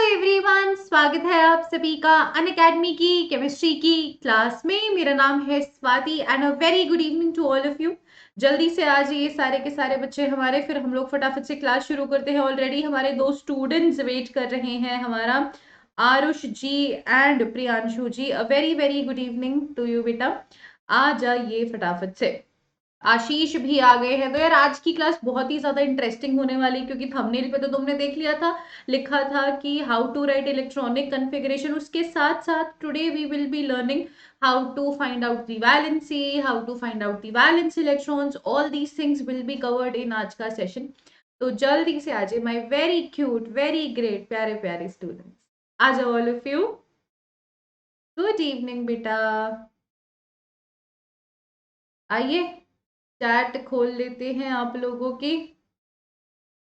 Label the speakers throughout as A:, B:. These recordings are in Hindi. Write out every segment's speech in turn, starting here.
A: एवरीवन, स्वागत है आप सभी का अनअकैडमी की केमिस्ट्री की क्लास में। मेरा नाम है Swati and a very good evening to all of you. जल्दी से आ जाइए सारे के सारे बच्चे हमारे, फिर हम लोग फटाफट से क्लास शुरू करते हैं। ऑलरेडी हमारे दो स्टूडेंट्स वेट कर रहे हैं, हमारा Aarush ji and Priyanshu ji. A very very good evening to you बेटा। आ जाइए फटाफट से। आशीष भी आ गए हैं। तो यार आज की क्लास बहुत ही ज्यादा इंटरेस्टिंग होने वाली, क्योंकि थंबनेल पे तो तुमने देख लिया था, लिखा था कि how to write electronic configuration. उसके साथ साथ today we will be learning how to find out the valency, how to find out the valence electrons. All these things will be covered in आज का सेशन। तो जल्दी से आ जाए my very cute very great प्यारे प्यारे स्टूडेंट्स। आ जाओ all of you. Good evening बेटा। आइए चैट खोल लेते हैं आप लोगों की।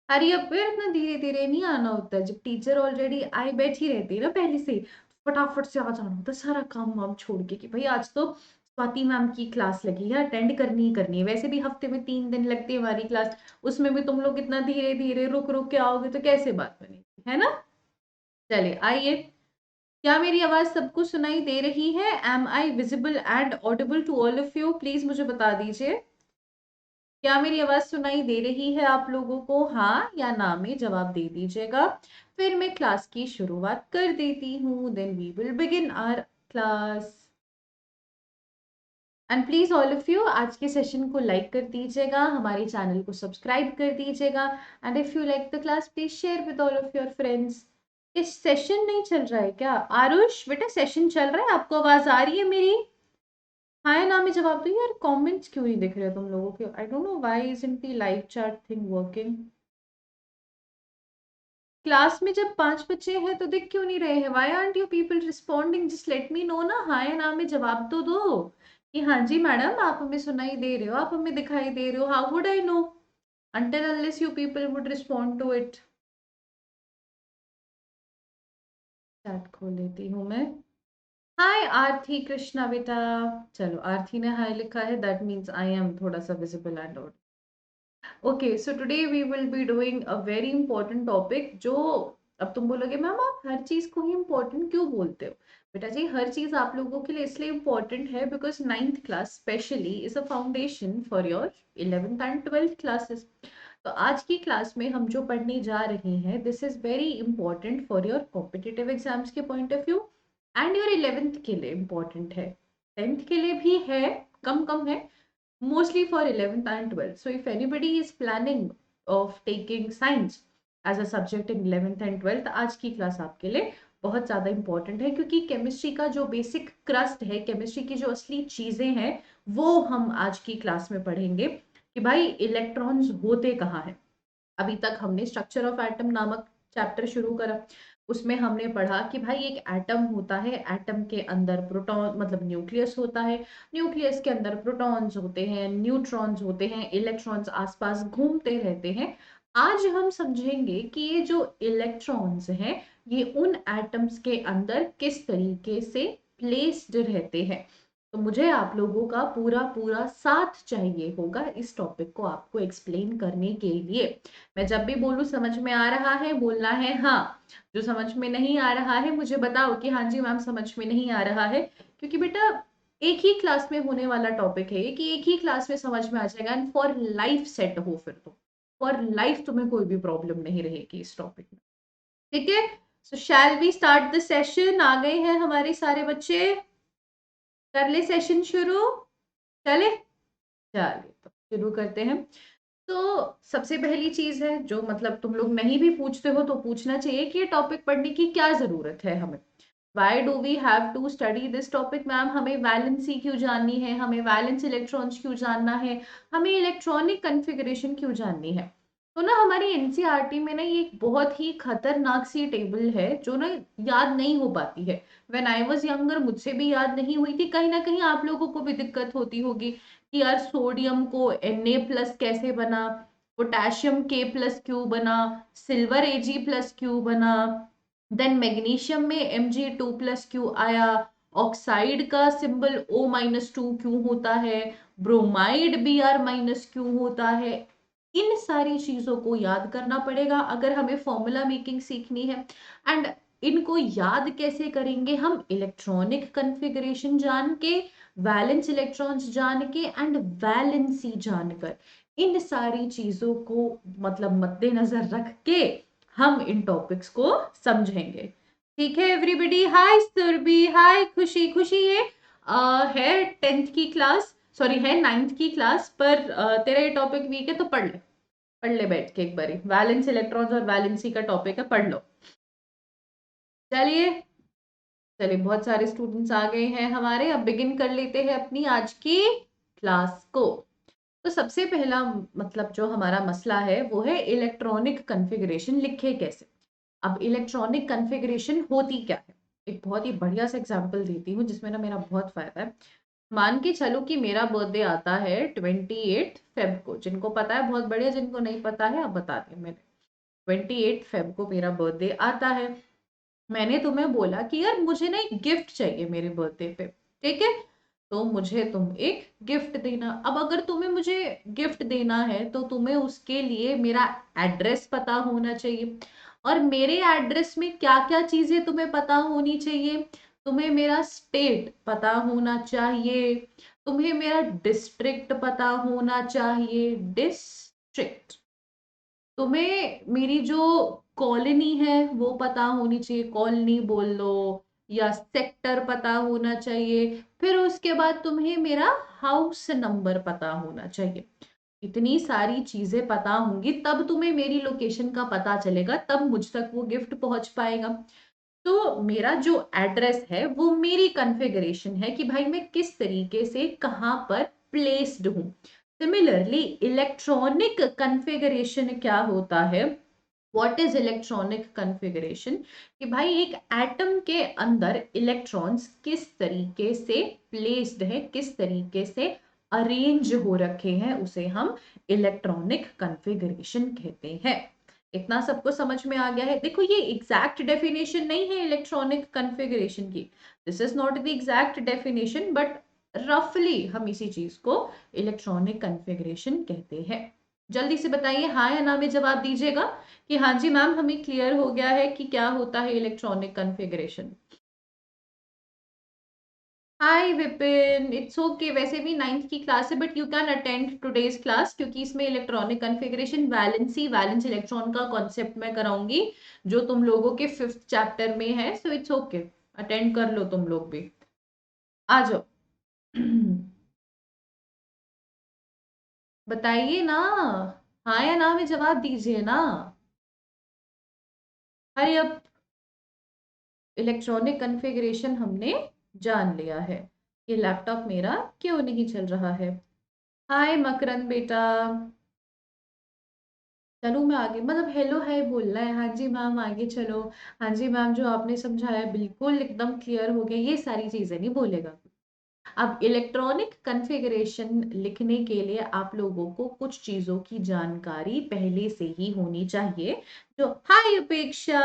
A: अरे अब फिर इतना धीरे धीरे नहीं आना होता, जब टीचर ऑलरेडी आई बैठी रहती है ना पहले से, फटाफट से आ जाना होता सारा काम वाम छोड़ के कि भाई आज तो स्वाति मैम की क्लास लगी है, अटेंड करनी ही करनी है। वैसे भी हफ्ते में 3 दिन लगती है हमारी क्लास, उसमें भी तुम लोग इतना धीरे धीरे रुक रुक के आओगे तो कैसे बात बनेगी, है ना। चलिए आइए। क्या मेरी आवाज सबको सुनाई दे रही है? Am I visible and audible to all of you? Please मुझे बता दीजिए, क्या मेरी आवाज सुनाई दे रही है आप लोगों को? हाँ या ना में जवाब दे दीजिएगा, फिर मैं क्लास की शुरुआत कर देती हूँ। Then we will begin our class. And please all of you आज के सेशन को लाइक कर दीजिएगा, हमारे चैनल को सब्सक्राइब कर दीजिएगा। And if you like the class please share with all of your friends. इस सेशन नहीं चल रहा है क्या? आरुष बेटा सेशन चल रहा है, आपको आवाज आ रही है मेरी? हाँ या ना में जवाब दो यार। कमेंट्स क्यों नहीं दिख रहे तुम लोगों के? I don't know why isn't the live chat thing working. Class में जब 5 बच्चे हैं तो दिख क्यों नहीं रहे हैं? Why aren't you people responding? Just let me no ना। हाँ या ना में जवाब तो दो कि हाँ जी मैडम आप हमें सुनाई दे रहे हो, आप हमें दिखाई दे रहे हो। How would I know until unless you people would respond to it? Chat खोल लेती हूँ मैं। हाय आरती कृष्णा बेटा। चलो आरती ने हाय लिखा है, दैट मीन्स आई एम थोड़ा सा visible and audible. Okay so today we will be doing a very important topic. जो अब तुम बोलोगे मैम आप हर चीज को ही इंपॉर्टेंट क्यों बोलते हो? बेटा जी हर चीज आप लोगों के लिए इसलिए इंपॉर्टेंट है because 9th class specially is a foundation for your 11th and 12th classes. तो आज की क्लास में हम जो पढ़ने जा रहे हैं this is very important for your competitive exams के point of view, and your 11th के लिए इम्पॉर्टेंट है, 10th के लिए भी है, कम कम है, mostly for 11th and 12th. So if anybody is planning of taking science as a subject in 11th and 12th, आज की क्लास आपके लिए बहुत ज़्यादा इंपॉर्टेंट है, क्योंकि केमिस्ट्री का जो बेसिक क्रस्ट है, केमिस्ट्री की जो असली चीज़ें हैं वो हम आज की क्लास में पढ़ेंगे कि भाई इलेक्ट्रॉन्स होते कहाँ हैं। अभी तक हमने स्ट्रक्चर ऑफ एटम नामक चैप्टर शुरू करा, उसमें हमने पढ़ा कि भाई एक एटम होता है, एटम के अंदर प्रोटॉन मतलब न्यूक्लियस होता है, न्यूक्लियस के अंदर प्रोटॉन्स होते हैं, न्यूट्रॉन्स होते हैं, इलेक्ट्रॉन्स आसपास घूमते रहते हैं। आज हम समझेंगे कि ये जो इलेक्ट्रॉन्स हैं ये उन एटम्स के अंदर किस तरीके से प्लेस्ड रहते हैं। तो मुझे आप लोगों का पूरा पूरा साथ चाहिए होगा इस टॉपिक को आपको एक्सप्लेन करने के लिए। मैं जब भी बोलूं समझ में आ रहा है बोलना है हाँ, जो समझ में नहीं आ रहा है मुझे बताओ कि हाँ जी मैम समझ में नहीं आ रहा है, क्योंकि बेटा एक ही क्लास में होने वाला टॉपिक है कि एक ही क्लास में समझ में आ जाएगा एंड फॉर लाइफ सेट हो, फिर तो फॉर लाइफ तुम्हें कोई भी प्रॉब्लम नहीं रहेगी इस टॉपिक में। ठीक है, so shall we start the session? आ गए हैं हमारे सारे बच्चे, कर ले सेशन शुरू। चले चलिए तो शुरू करते हैं। तो सबसे पहली चीज है जो मतलब तुम लोग नहीं भी पूछते हो तो पूछना चाहिए कि ये टॉपिक पढ़ने की क्या जरूरत है हमें। Why do we have to study this topic ma'am? हमें वैलेंसी क्यों जाननी है, हमें वैलेंस इलेक्ट्रॉन्स क्यों जानना है, हमें इलेक्ट्रॉनिक कन्फिगरेशन क्यों जाननी है? तो ना हमारी एनसीईआरटी में ना ये एक बहुत ही खतरनाक सी टेबल है जो ना याद नहीं हो पाती है। व्हेन आई वाज यंगर मुझसे भी याद नहीं हुई थी, कहीं ना कहीं आप लोगों को भी दिक्कत होती होगी कि यार सोडियम को Na+ कैसे बना, पोटेशियम K+ क्यों बना, सिल्वर Ag+ क्यों बना, देन मैग्नीशियम में Mg2+ क्यों आया, ऑक्साइड का सिंबल O-2 क्यों होता है, ब्रोमाइड Br- क्यों होता है। इन सारी चीजों को याद करना पड़ेगा अगर हमें फॉर्मूला मेकिंग सीखनी है। एंड इनको याद कैसे करेंगे हम? इलेक्ट्रॉनिक कन्फिगरेशन जान के, वैलेंस इलेक्ट्रॉन्स जान के एंड वैलेंसी जानकर, इन सारी चीजों को मतलब मद्देनजर रख के हम इन टॉपिक्स को समझेंगे। ठीक है एवरीबॉडी? हाय सुरभि, हाय खुशी। खुशी ये है 10th की क्लास, सॉरी है 9th की क्लास, पर तेरा ये टॉपिक वीक है तो पढ़ ले बैठ के एक बारी। वैलेंस इलेक्ट्रॉन्स और वैलेंसी का टॉपिक है, पढ़ लो। चलिए चलिए, बहुत सारे स्टूडेंट्स आ गए हैं हमारे। अब बिगिन कर लेते हैं अपनी आज की क्लास को। तो सबसे पहला मतलब जो हमारा मसला है वो है इलेक्ट्रॉनिक कन्फिगरेशन लिखे कैसे। अब इलेक्ट्रॉनिक कन्फिगरेशन होती क्या है? एक बहुत ही बढ़िया सा एग्जांपल देती हूँ जिसमें ना मेरा बहुत फायदा है। मान के चलो कि मेरा बर्थडे आता है 28 फेब को। जिनको पता है बहुत बढ़िया, जिनको नहीं पता है अब बता दें। मैंने 28 फेब को मेरा बर्थडे आता है। मैंने तुम्हें बोला कि यार मुझे ना एक गिफ्ट चाहिए मेरे बर्थडे पे, ठीक है? तो मुझे तुम एक गिफ्ट देना। अब अगर तुम्हें मुझे गिफ्ट देना है तो तुम्हें उसके लिए मेरा एड्रेस पता होना चाहिए। और मेरे एड्रेस में क्या क्या चीजें तुम्हें पता होनी चाहिए? तुम्हें मेरा स्टेट पता होना चाहिए, तुम्हें मेरा डिस्ट्रिक्ट पता होना चाहिए, डिस्ट्रिक्ट। तुम्हें मेरी जो कॉलोनी है वो पता होनी चाहिए, कॉलोनी बोल लो, या सेक्टर पता होना चाहिए। फिर उसके बाद तुम्हें मेरा हाउस नंबर पता होना चाहिए। इतनी सारी चीजें पता होंगी तब तुम्हें मेरी लोकेशन का पता चलेगा, तब मुझ तक वो गिफ्ट पहुंच पाएगा। तो मेरा जो एड्रेस है वो मेरी कॉन्फ़िगरेशन है कि भाई मैं किस तरीके से कहाँ पर प्लेस्ड हूँ। सिमिलरली इलेक्ट्रॉनिक कॉन्फ़िगरेशन क्या होता है? What is electronic configuration? कि भाई एक एटम के अंदर इलेक्ट्रॉन्स किस तरीके से प्लेस्ड है, किस तरीके से अरेंज हो रखे हैं, उसे हम इलेक्ट्रॉनिक कॉन्फ़िगरेशन कहते हैं। इतना सबको समझ में आ गया है? देखो ये एग्जैक्ट डेफिनेशन नहीं है इलेक्ट्रॉनिक कॉन्फ़िगरेशन की। This is not the exact definition, but रफली हम इसी चीज को इलेक्ट्रॉनिक कॉन्फ़िगरेशन कहते हैं। जल्दी से बताइए हाँ या ना में जवाब दीजिएगा कि हाँ जी मैम हमें क्लियर हो गया है कि क्या होता है electronic configuration. Hi Vipin, it's okay. वैसे भी 9th की क्लास है but you can attend today's class, क्योंकि इसमें electronic configuration, valency, valence electron का कॉन्सेप्ट मैं कराऊंगी जो तुम लोगों के 5th चैप्टर में है। सो इट्स ओके, अटेंड कर लो तुम लोग भी। आ जाओ। बताइए ना, हाँ या ना में जवाब दीजिए ना। अरे अब इलेक्ट्रॉनिक कॉन्फ़िगरेशन हमने जान लिया है। ये लैपटॉप मेरा क्यों नहीं चल रहा है? हाय मकरंद बेटा। चलो मैं आगे, मतलब हेलो है बोलना है। हाँ जी मैम आगे चलो। हाँ जी मैम जो आपने समझाया बिल्कुल एकदम क्लियर हो गया, ये सारी चीजें नहीं बोलेगा। अब इलेक्ट्रॉनिक कॉन्फ़िगरेशन लिखने के लिए आप लोगों को कुछ चीजों की जानकारी पहले से ही होनी चाहिए। जो हाय अपेक्षा,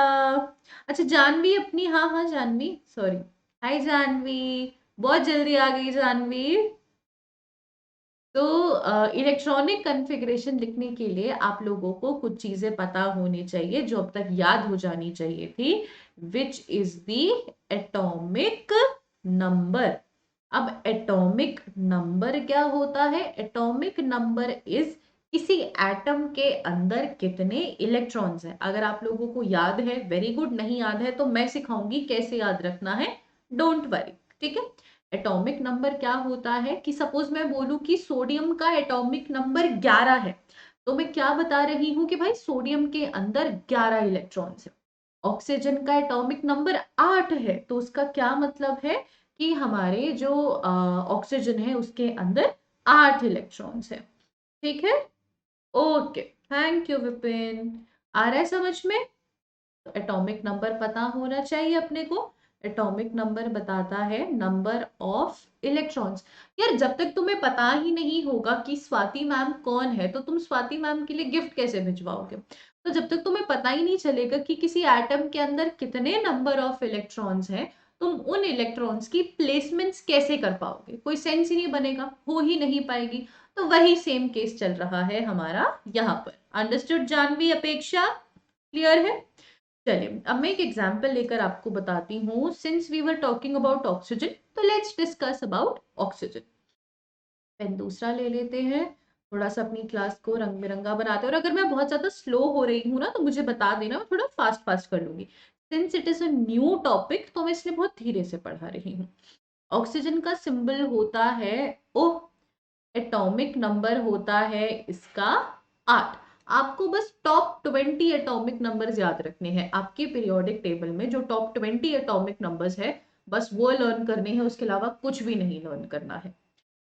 A: अच्छा जानवी अपनी, हाँ हाँ जानवी, सॉरी। हाय जानवी, बहुत जल्दी आ गई जानवी। तो इलेक्ट्रॉनिक कॉन्फ़िगरेशन लिखने के लिए आप लोगों को कुछ चीजें पता होनी चाहिए जो अब तक याद हो जानी चाहिए थी। Which is the atomic number? अब एटॉमिक नंबर क्या होता है? एटॉमिक नंबर इज किसी एटम के अंदर कितने इलेक्ट्रॉन्स हैं। अगर आप लोगों को याद है वेरी गुड, नहीं याद है तो मैं सिखाऊंगी कैसे याद रखना है, डोंट वरी। ठीक है? एटॉमिक नंबर क्या होता है कि सपोज मैं बोलूं कि सोडियम का एटॉमिक नंबर 11 है, तो मैं क्या बता रही हूं कि भाई सोडियम के अंदर 11 इलेक्ट्रॉन्स है। ऑक्सीजन का एटॉमिक नंबर 8 है, तो उसका क्या मतलब है कि हमारे जो ऑक्सीजन है उसके अंदर 8 इलेक्ट्रॉन्स है। ठीक है? Okay, thank you Vipin. आ रहा है समझ में? एटॉमिक नंबर पता होना चाहिए अपने को। एटॉमिक नंबर बताता है नंबर ऑफ इलेक्ट्रॉन्स। यार जब तक तुम्हें पता ही नहीं होगा कि स्वाति मैम कौन है तो तुम स्वाति मैम के लिए गिफ्ट कैसे भिजवाओगे? तो जब तक तुम्हें पता ही नहीं चलेगा कि किसी एटम के अंदर कितने नंबर ऑफ इलेक्ट्रॉन्स हैं, तुम उन इलेक्ट्रॉन्स की प्लेसमेंट्स कैसे कर पाओगे? कोई सेंस ही नहीं बनेगा, हो ही नहीं पाएगी। तो वही सेम केस चल रहा है हमारा यहाँ पर। अंडरस्टूड जानवी अपेक्षा? क्लियर है? चलिए अब मैं एक एग्जांपल लेकर आपको बताती हूँ। Since we were talking about oxygen, तो let's discuss about oxygen. Pen दूसरा ले लेते हैं, थोड़ा सा अपनी क्लास को रंग बिरंगा बनाते हैं। और अगर मैं बहुत ज्यादा स्लो हो रही हूँ ना तो मुझे बता देना, मैं थोड़ा फास्ट फास्ट कर लूंगी। Since it is a new topic तो मैं इसलिए बहुत धीरे से पढ़ा रही हूँ। ऑक्सीजन का सिंबल होता है ओ, एटॉमिक नंबर होता है इसका 8। आपको बस टॉप 20 एटॉमिक नंबर्स याद रखने हैं। आपके पीरियोडिक टेबल में जो टॉप 20 एटॉमिक नंबर्स है बस वो लर्न करने हैं, उसके अलावा कुछ भी नहीं लर्न करना है।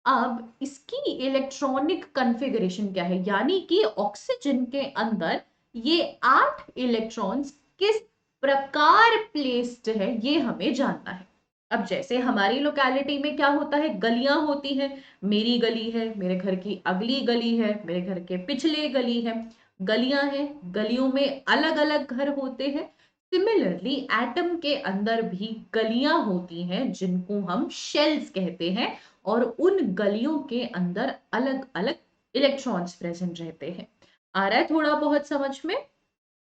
A: अब इसकी इलेक्ट्रॉनिक कॉन्फ़िगरेशन क्या है, यानी कि ऑक्सीजन के अंदर ये 8 इलेक्ट्रॉन्स किस प्रकार प्लेस्ड है ये हमें जानना है। अब जैसे हमारी लोकेलिटी में क्या होता है, गलियां होती हैं। मेरी गली है, मेरे घर की अगली गली है, मेरे घर के पिछले गली है। गलियां हैं, गलियों में अलग अलग घर होते हैं। सिमिलरली एटम के अंदर भी गलियां होती हैं जिनको हम शेल्स कहते हैं, और उन गलियों के अंदर अलग अलग इलेक्ट्रॉन्स प्रेजेंट रहते हैं। आ रहा है थोड़ा बहुत समझ में?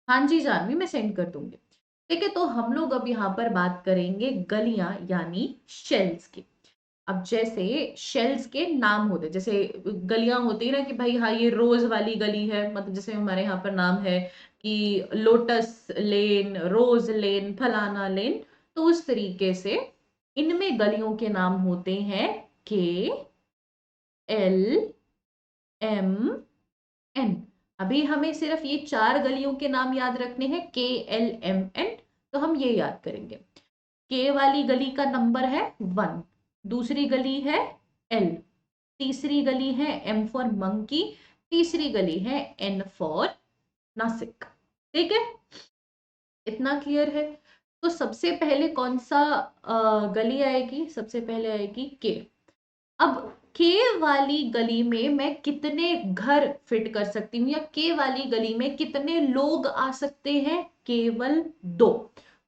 A: हाँ जी जानवी, मैं सेंड कर दूंगी। ठीक है, तो हम लोग अब यहाँ पर बात करेंगे गलियां यानी शेल्स की। अब जैसे शेल्स के नाम होते हैं, जैसे गलियां होती है ना कि भाई हाँ ये रोज वाली गली है, मतलब जैसे हमारे यहाँ पर नाम है कि लोटस लेन, रोज लेन, फलाना लेन। तो उस तरीके से इनमें गलियों के नाम होते हैं के, एल, एम, एन। अभी हमें सिर्फ ये 4 गलियों के नाम याद रखने हैं, के, एल, एम, एन। तो हम ये याद करेंगे। के वाली गली का नंबर है 1, दूसरी गली है एल, तीसरी गली है एम फॉर मंकी, तीसरी गली है एन फॉर नासिक। ठीक है, इतना क्लियर है? तो सबसे पहले कौन सा गली आएगी? सबसे पहले आएगी के। अब के वाली गली में मैं कितने घर फिट कर सकती हूँ, या के वाली गली में कितने लोग आ सकते हैं? केवल 2।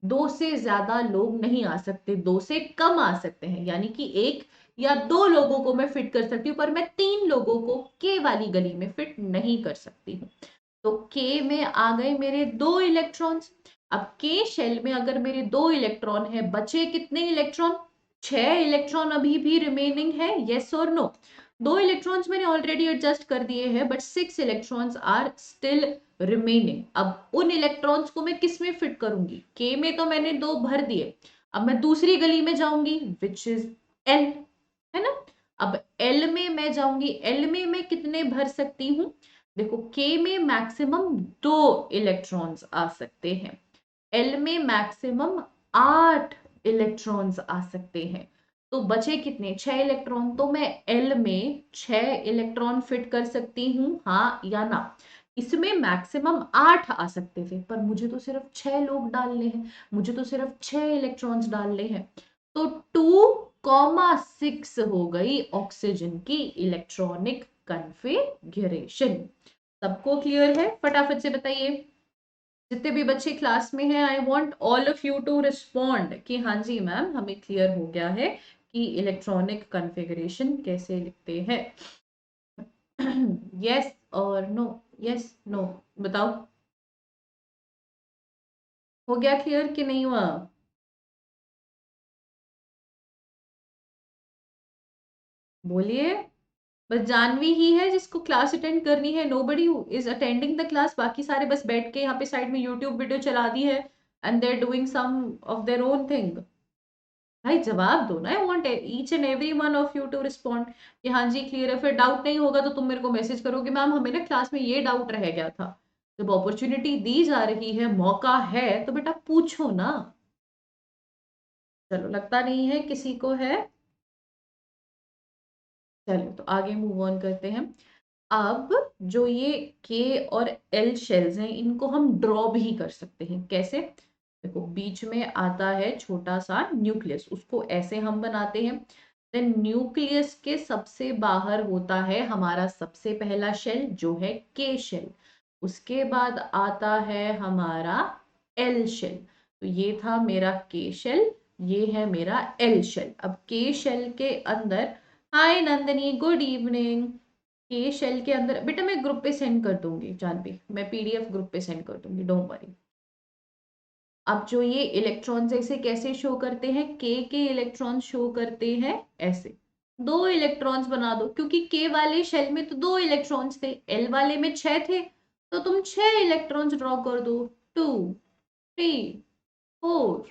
A: 2 से ज्यादा लोग नहीं आ सकते, 2 से कम आ सकते हैं, यानी कि 1 या 2 लोगों को मैं फिट कर सकती हूँ, पर मैं 3 लोगों को के वाली गली में फिट नहीं कर सकती हूँ। तो के में आ गए मेरे 2 इलेक्ट्रॉन्स। अब के शेल में अगर मेरे 2 इलेक्ट्रॉन है, बचे कितने इलेक्ट्रॉन? 6 इलेक्ट्रॉन अभी भी रिमेनिंग है, यस और नो? 2 इलेक्ट्रॉन्स मैंने ऑलरेडी एडजस्ट कर दिए हैं, but 6 electrons are still remaining. अब उन इलेक्ट्रॉन्स को मैं किस में फिट करूंगी? के में तो मैंने 2 भर दिए, अब मैं दूसरी गली में जाऊंगी विच इज एल, है ना? अब एल में मैं जाऊंगी, एल में मैं कितने भर सकती हूँ? देखो के में मैक्सिमम 2 इलेक्ट्रॉन्स आ सकते हैं, एल में मैक्सिमम 8 इलेक्ट्रॉन्स आ सकते हैं। तो बचे कितने? 6 इलेक्ट्रॉन। तो मैं एल में 6 इलेक्ट्रॉन फिट कर सकती हूँ, हाँ या ना? इसमें मैक्सिमम 8 आ सकते थे, पर मुझे तो सिर्फ 6 लोग डालने हैं, मुझे तो सिर्फ 6 इलेक्ट्रॉन्स डालने हैं। तो 2,6 हो गई ऑक्सीजन की इलेक्ट्रॉनिक कन्फिगरेशन। सबको क्लियर है? फटाफट से बताइए, जितने भी बच्चे क्लास में हैं, I want all of you to respond कि हाँ जी मैम हमें क्लियर हो गया है कि इलेक्ट्रॉनिक कॉन्फ़िगरेशन कैसे लिखते हैं। यस और नो, यस नो, बताओ हो गया क्लियर कि नहीं हुआ? बोलिए। बस जानवी ही है जिसको क्लास अटेंड करनी है, nobody is attending the class. बाकी सारे बस बैठ के यहाँ पे साइड में यूट्यूब वीडियो चला दी है and they are doing some of their own thing. भाई जवाब दो ना, I want each and every one of you to respond कि हाँ जी क्लियर है। फिर डाउट नहीं होगा तो तुम मेरे को मैसेज करोगे मैम हमें ना क्लास में ये डाउट रह गया था। जब अपॉर्चुनिटी दी जा रही है, मौका है, तो बेटा पूछो ना। चलो लगता नहीं है किसी को है। चलो तो आगे मूव ऑन करते हैं। अब जो ये के और एल शेल्स हैं इनको हम ड्रॉ भी कर सकते हैं। कैसे? देखो बीच में आता है छोटा सा न्यूक्लियस, उसको ऐसे हम बनाते हैं। देन न्यूक्लियस के सबसे बाहर होता है हमारा सबसे पहला शेल जो है के शेल। उसके बाद आता है हमारा एल शेल। तो ये था मेरा के शेल, ये है मेरा एल शेल। अब के शेल के अंदर, हाय नंदनी गुड इवनिंग। के शेल के अंदर बेटा मैं ग्रुप पे सेंड कर दूंगी, जानवी मैं पीडीएफ ग्रुप पे सेंड कर दूंगी, डोंट वरी। अब जो ये इलेक्ट्रॉन्स ऐसे कैसे शो करते हैं, के इलेक्ट्रॉन्स शो करते हैं ऐसे, दो इलेक्ट्रॉन्स बना दो, क्योंकि के वाले शेल में तो दो इलेक्ट्रॉन्स थे, एल वाले में 6 थे, तो तुम 6 इलेक्ट्रॉन्स ड्रॉ कर दो, 2 3 4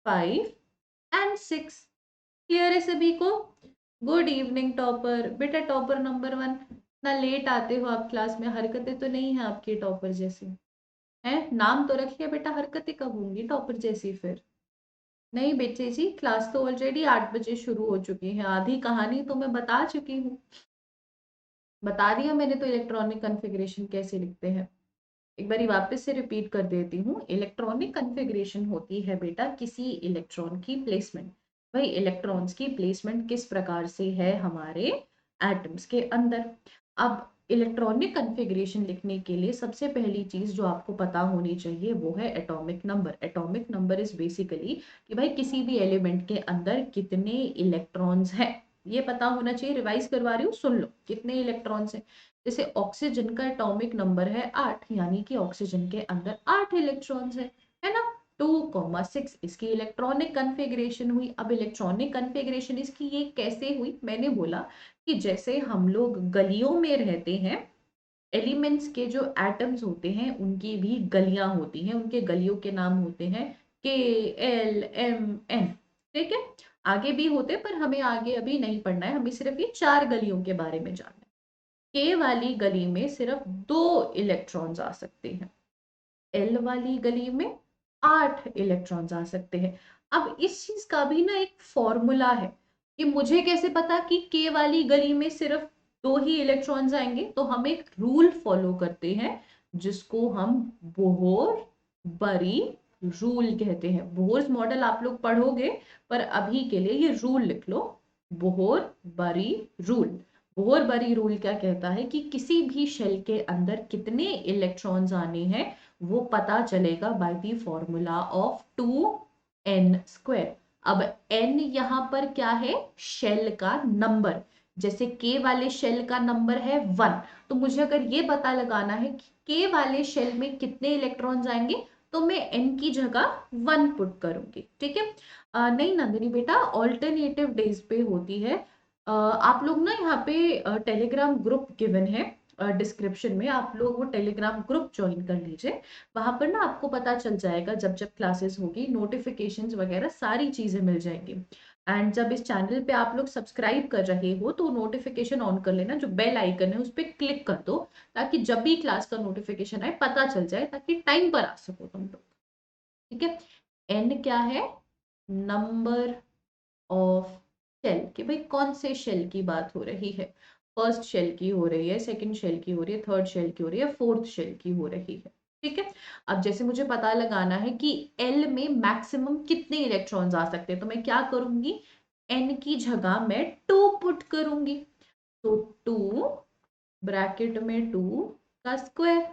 A: 5 एंड 6। क्लियर है सभी को? Good evening topper. बेटा टॉपर नंबर 1, ना लेट आते हो आप क्लास में, हरकतें तो नहीं है आपकी टॉपर जैसी है, नाम तो रख लिया बेटा, हरकतें कब होंगी टॉपर जैसी फिर? नहीं बेटे जी, क्लास तो ऑलरेडी 8 बजे शुरू हो चुकी है, आधी कहानी तो मैं बता चुकी हूँ, बता दिया मैंने तो इलेक्ट्रॉनिक कॉन्फ़िगरेशन कैसे लिखते हैं। एक बारी वापस से रिपीट कर देती हूँ, इलेक्ट्रॉनिक कॉन्फ़िगरेशन होती है बेटा किसी इलेक्ट्रॉन की प्लेसमेंट। भाई इलेक्ट्रॉन्स की प्लेसमेंट किस प्रकार से है हमारे एटम्स के अंदर। अब इलेक्ट्रॉनिक कॉन्फ़िगरेशन लिखने के लिए सबसे पहली चीज जो आपको पता होनी चाहिए वो है atomic number. Atomic number is basically कि भाई किसी भी एलिमेंट के अंदर कितने इलेक्ट्रॉन्स हैं, ये पता होना चाहिए। रिवाइज करवा रही हूँ, सुन लो कितने इलेक्ट्रॉन्स हैं। जैसे ऑक्सीजन का एटॉमिक नंबर है 8, यानी कि ऑक्सीजन के अंदर 8 इलेक्ट्रॉन्स है ना। 2,6 इसकी इलेक्ट्रॉनिक कन्फिग्रेशन हुई। अब इलेक्ट्रॉनिक कन्फिग्रेशन इसकी ये कैसे हुई, मैंने बोला कि जैसे हम लोग गलियों में रहते हैं, एलिमेंट्स के जो एटम्स होते हैं उनकी भी गलियां होती हैं, उनके गलियों के नाम होते हैं के, एल, एम, एन। ठीक है, आगे भी होते पर हमें आगे अभी नहीं पढ़ना है, हमें सिर्फ ये 4 गलियों के बारे में जानना है। के वाली गली में सिर्फ 2 इलेक्ट्रॉन्स आ सकते हैं, एल वाली गली में 8 इलेक्ट्रॉन्स आ सकते हैं। अब इस चीज का भी ना एक फॉर्मूला है कि मुझे कैसे पता कि के वाली गली में सिर्फ 2 ही इलेक्ट्रॉन्स आएंगे, तो हम एक रूल फॉलो करते हैं जिसको हम बोहर बरी रूल कहते हैं। बोहर्स मॉडल आप लोग पढ़ोगे, पर अभी के लिए ये रूल लिख लो, बोहर बरी रूल। बोहर बरी रूल क्या कहता है कि किसी भी शेल के अंदर कितने इलेक्ट्रॉन्स आने हैं वो पता चलेगा by the formula of 2n²। अब n यहाँ पर क्या है, शेल का नंबर। जैसे k वाले शेल का नंबर है 1, तो मुझे अगर ये पता लगाना है कि k वाले शेल में कितने इलेक्ट्रॉन्स आएंगे, तो मैं n की जगह 1 पुट करूंगी। ठीक है, नहीं नंदिनी बेटा, ऑल्टरनेटिव डेज पे होती है। आप लोग ना यहाँ पे टेलीग्राम ग्रुप गिवन है डिस्क्रिप्शन में, आप लोग वो टेलीग्राम ग्रुप ज्वाइन कर लीजिए। वहां पर ना आपको पता चल जाएगा जब जब क्लासेस होगी, नोटिफिकेशंस वगैरह सारी चीजें मिल जाएंगी। एंड जब इस चैनल पे आप लोग सब्सक्राइब कर रहे हो तो नोटिफिकेशन ऑन कर लेना, जो बेल आइकन है उस पर क्लिक कर दो, ताकि जब भी क्लास का नोटिफिकेशन आए पता चल जाए, ताकि टाइम पर आ सको तुम लोग। ठीक है, एन क्या है, नंबर ऑफ शेल, कि भाई कौन से शेल की बात हो रही है, फर्स्ट शेल की हो रही है, सेकंड शेल की हो रही है, थर्ड शेल की हो रही है, फोर्थ शेल की हो रही है। ठीक है, अब जैसे मुझे पता लगाना है कि एल में मैक्सिमम कितने इलेक्ट्रॉन्स आ सकते हैं, तो मैं क्या करूंगी, एन की जगह मैं 2 पुट करूंगी, तो 2 ब्रैकेट में 2 का square,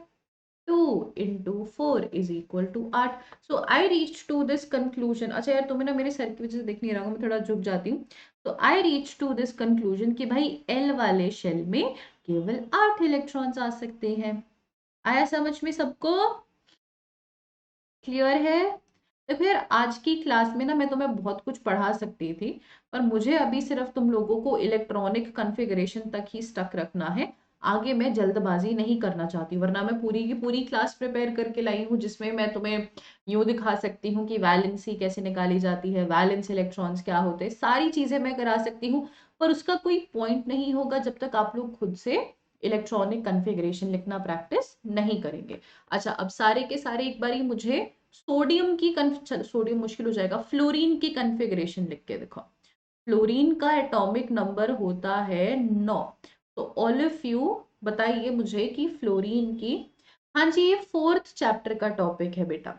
A: 2 into 4 is equal to 8। So I reached to this conclusion। अच्छा यार, तुम्हें ना मेरे सर की वजह से देख नहीं रहा हूँ, मैं थोड़ा झुक जाती हूँ। तो I reached to this conclusion कि भाई L वाले शेल में केवल 8 इलेक्ट्रॉन्स आ सकते हैं। आया समझ में सबको? क्लियर है? देखो यार, आज की क्लास में ना मैं तुम्हें बहुत कुछ पढ़ा सकती थी, पर मुझे अभी सिर्फ तुम लोगों को इलेक्ट्रॉनिक कॉन्फ़िगरेशन तक ही स्टक रखना है। आगे मैं जल्दबाजी नहीं करना चाहती, वरना मैं पूरी की पूरी क्लास प्रिपेयर करके लाई हूँ जिसमें मैं तुम्हें यूँ दिखा सकती हूँ कि वैलेंसी कैसे निकाली जाती है, वैलेंस इलेक्ट्रॉन्स क्या होते हैं, सारी चीजें मैं करा सकती हूँ, पर उसका कोई पॉइंट नहीं होगा जब तक आप लोग खुद से इलेक्ट्रॉनिक कॉन्फ़िगरेशन लिखना प्रैक्टिस नहीं करेंगे। अच्छा, अब सारे के सारे एक बारी मुझे सोडियम की सोडियम मुश्किल हो जाएगा, फ्लोरीन की कॉन्फ़िगरेशन लिख के दिखाओ। फ्लोरीन का एटॉमिक नंबर होता है 9। तो ऑल ऑफ यू बताइए मुझे कि फ्लोरीन की, हाँ जी, ये 4th चैप्टर का टॉपिक है बेटा,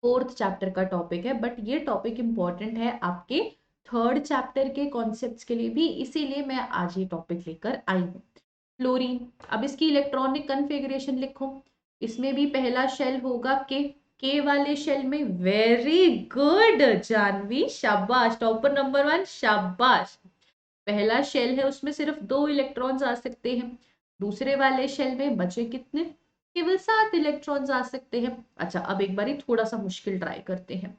A: 4th चैप्टर का टॉपिक है, बट ये टॉपिक इंपॉर्टेंट है आपके 3rd चैप्टर के कॉन्सेप्ट्स के लिए भी, इसीलिए मैं आज ये टॉपिक लेकर आई हूँ। फ्लोरीन, अब इसकी इलेक्ट्रॉनिक कॉन्फ़िगरेशन लिखो। इसमें भी पहला शेल होगा के वाले शेल में, वेरी गुड जानवी, शाबाश, टॉपर नंबर 1, शाबाश। पहला शेल है उसमें सिर्फ 2 इलेक्ट्रॉन्स आ सकते हैं, दूसरे वाले शेल में बचे कितने, केवल 7 इलेक्ट्रॉन्स आ सकते हैं। अच्छा, अब एक बारी थोड़ा सा मुश्किल ट्राई करते हैं।